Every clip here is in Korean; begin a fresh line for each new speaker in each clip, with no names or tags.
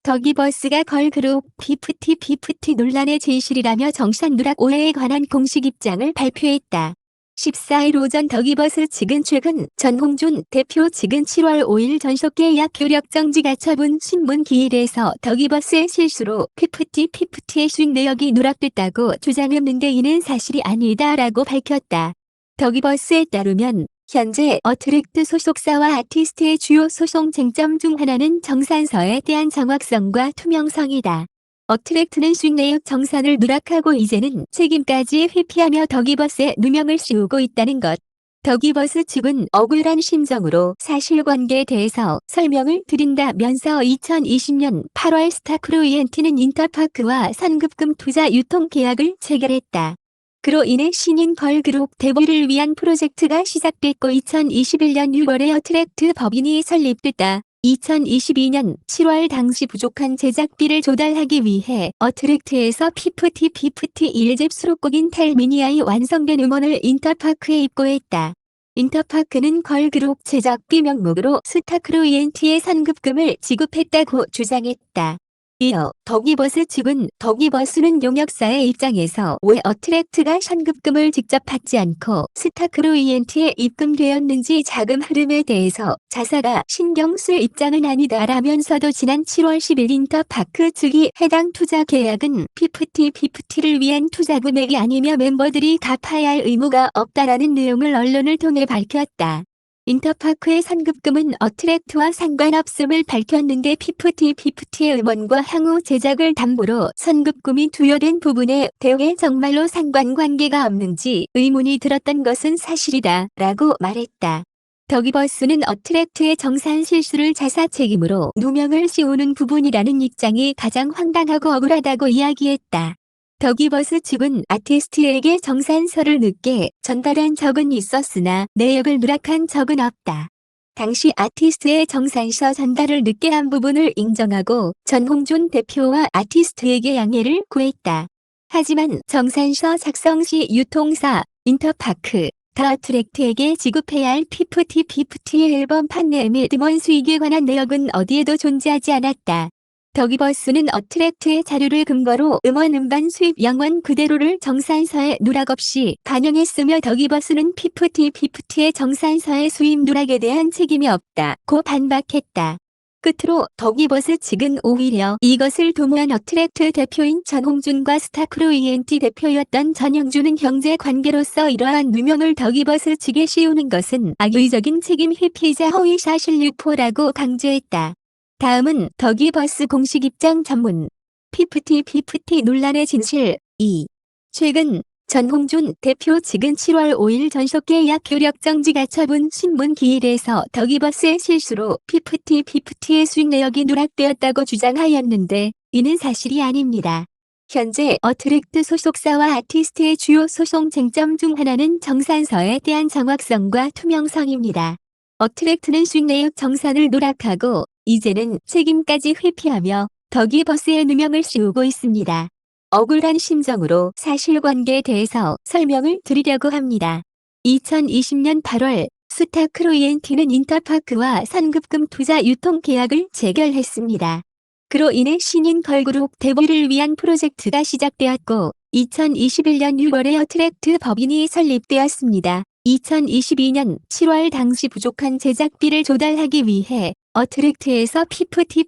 더기버스가 걸그룹 피프티 논란의 진실이라며 정산 누락 오해에 관한 공식 입장을 발표했다. 14일 오전 더기버스 측은 최근 전홍준 대표 측은 7월 5일 전속 계약 효력 정지 가처분 신문 기일에서 더기버스의 실수로 피프티의 수익 내역이 누락됐다고 주장했는데 이는 사실이 아니다라고 밝혔다. 더기버스에 따르면 현재 어트랙트 소속사와 아티스트의 주요 소송 쟁점 중 하나는 정산서에 대한 정확성과 투명성이다. 어트랙트는 수익 내역 정산을 누락하고 이제는 책임까지 회피하며 더기버스에 누명을 씌우고 있다는 것. 더기버스 측은 억울한 심정으로 사실관계에 대해서 설명을 드린다면서 2020년 8월 스타크루이엔티는 인터파크와 선급금 투자 유통 계약을 체결했다. 그로 인해 신인 걸그룹 데뷔를 위한 프로젝트가 시작됐고 2021년 6월에 어트랙트 법인이 설립됐다. 2022년 7월 당시 부족한 제작비를 조달하기 위해 어트랙트에서 피프티 1집 수록곡인 텔미니아이 완성된 음원을 인터파크에 입고했다. 인터파크는 걸그룹 제작비 명목으로 스타크루이엔티에 선급금을 지급했다고 주장했다. 이어 더기버스 측은 더기버스는 용역사의 입장에서 왜 어트랙트가 선급금을 직접 받지 않고 스타크루이엔티에 입금되었는지 자금 흐름에 대해서 자사가 신경 쓸 입장은 아니다라면서도 지난 7월 10일 인터파크 측이 해당 투자 계약은 피프티를 위한 투자 금액이 아니며 멤버들이 갚아야 할 의무가 없다라는 내용을 언론을 통해 밝혔다. 인터파크의 선급금은 어트랙트와 상관없음을 밝혔는데 피프티의 음원과 향후 제작을 담보로 선급금이 투여된 부분에 대회 정말로 상관관계가 없는지 의문이 들었던 것은 사실이다 라고 말했다. 더기버스는 어트랙트의 정산 실수를 자사 책임으로 누명을 씌우는 부분이라는 입장이 가장 황당하고 억울하다고 이야기했다. 더기버스 측은 아티스트에게 정산서를 늦게 전달한 적은 있었으나 내역을 누락한 적은 없다. 당시 아티스트의 정산서 전달을 늦게 한 부분을 인정하고 전홍준 대표와 아티스트에게 양해를 구했다. 하지만 정산서 작성 시 유통사, 인터파크, 더 어트랙트에게 지급해야 할 피프티의 앨범 판매 및 음원 수익에 관한 내역은 어디에도 존재하지 않았다. 더기버스는 어트랙트의 자료를 근거로 음원 음반 수입 영원 그대로를 정산서에 누락 없이 반영했으며 더기버스는 피프티의 정산서의 수입 누락에 대한 책임이 없다고 반박했다. 끝으로 더기버스 측은 오히려 이것을 도모한 어트랙트 대표인 전홍준과 스타크루이엔티 대표였던 전영준은 형제 관계로서 이러한 누명을 더기버스 측에 씌우는 것은 악의적인 책임 회피자 허위 사실 유포라고 강조했다. 다음은 더기버스 공식 입장 전문. 피프티 논란의 진실 2. 최근 전홍준 대표 측은 7월 5일 전속 계약 효력 정지 가처분 신문 기일에서 더기버스의 실수로 피프티의 수익 내역이 누락되었다고 주장하였는데 이는 사실이 아닙니다. 현재 어트랙트 소속사와 아티스트의 주요 소송 쟁점 중 하나는 정산서에 대한 정확성과 투명성입니다. 어트랙트는 수익 내역 정산을 누락하고 이제는 책임까지 회피하며 더기버스의 누명을 씌우고 있습니다. 억울한 심정으로 사실관계에 대해서 설명을 드리려고 합니다. 2020년 8월 스타크루이엔티는 인터파크와 선급금 투자 유통 계약을 체결했습니다. 그로 인해 신인 걸그룹 데뷔를 위한 프로젝트가 시작되었고 2021년 6월에 어트랙트 법인이 설립되었습니다. 2022년 7월 당시 부족한 제작비를 조달하기 위해 어트랙트에서 피프티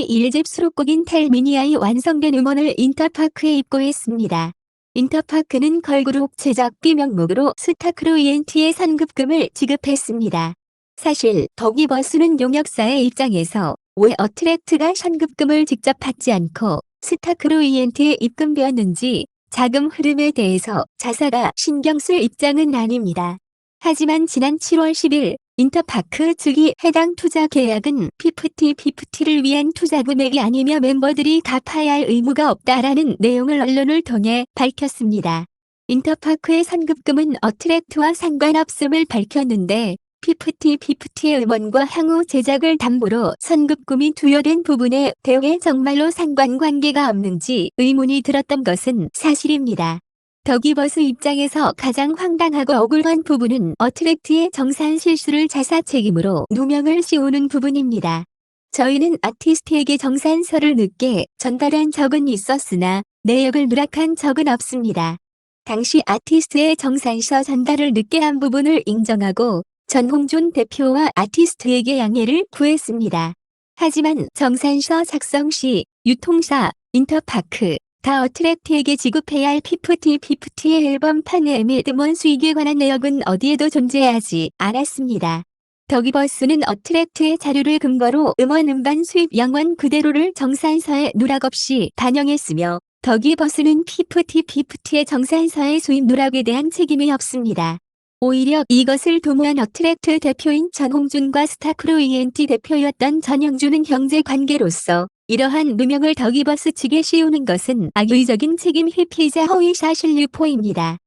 1집 수록곡인 텔미니아이 완성된 음원을 인터파크에 입고했습니다. 인터파크는 걸그룹 제작비 명목으로 스타크루이엔티에 선급금을 지급했습니다. 사실 더기버스는 용역사의 입장에서 왜 어트랙트가 선급금을 직접 받지 않고 스타크루이엔티에 입금되었는지 자금 흐름에 대해서 자사가 신경 쓸 입장은 아닙니다. 하지만 지난 7월 10일 인터파크 측이 해당 투자 계약은 피프티를 위한 투자 금액이 아니며 멤버들이 갚아야 할 의무가 없다라는 내용을 언론을 통해 밝혔습니다. 인터파크의 선급금은 어트랙트와 상관없음을 밝혔는데 피프티의 음원과 향후 제작을 담보로 선급금이 투여된 부분에 대회 정말로 상관관계가 없는지 의문이 들었던 것은 사실입니다. 더기버스 입장에서 가장 황당하고 억울한 부분은 어트랙트의 정산 실수를 자사 책임으로 누명을 씌우는 부분입니다. 저희는 아티스트에게 정산서를 늦게 전달한 적은 있었으나 내역을 누락한 적은 없습니다. 당시 아티스트의 정산서 전달을 늦게 한 부분을 인정하고 전홍준 대표와 아티스트에게 양해를 구했습니다. 하지만 정산서 작성 시 유통사, 인터파크, 다 어트랙트에게 지급해야 할 피프티의 앨범 판매 및 음원 수익에 관한 내역은 어디에도 존재하지 않았습니다. 더기버스는 어트랙트의 자료를 근거로 음원 음반 수입 양원 그대로를 정산서에 누락 없이 반영했으며 더기버스는 피프티의 정산서의 수입 누락에 대한 책임이 없습니다. 오히려 이것을 도모한 어트랙트 대표인 전홍준과 스타크루 ENT 대표였던 전영준은 형제 관계로서 이러한 누명을 더기버스 측에 씌우는 것은 악의적인 책임 회피자 허위 사실 유포입니다.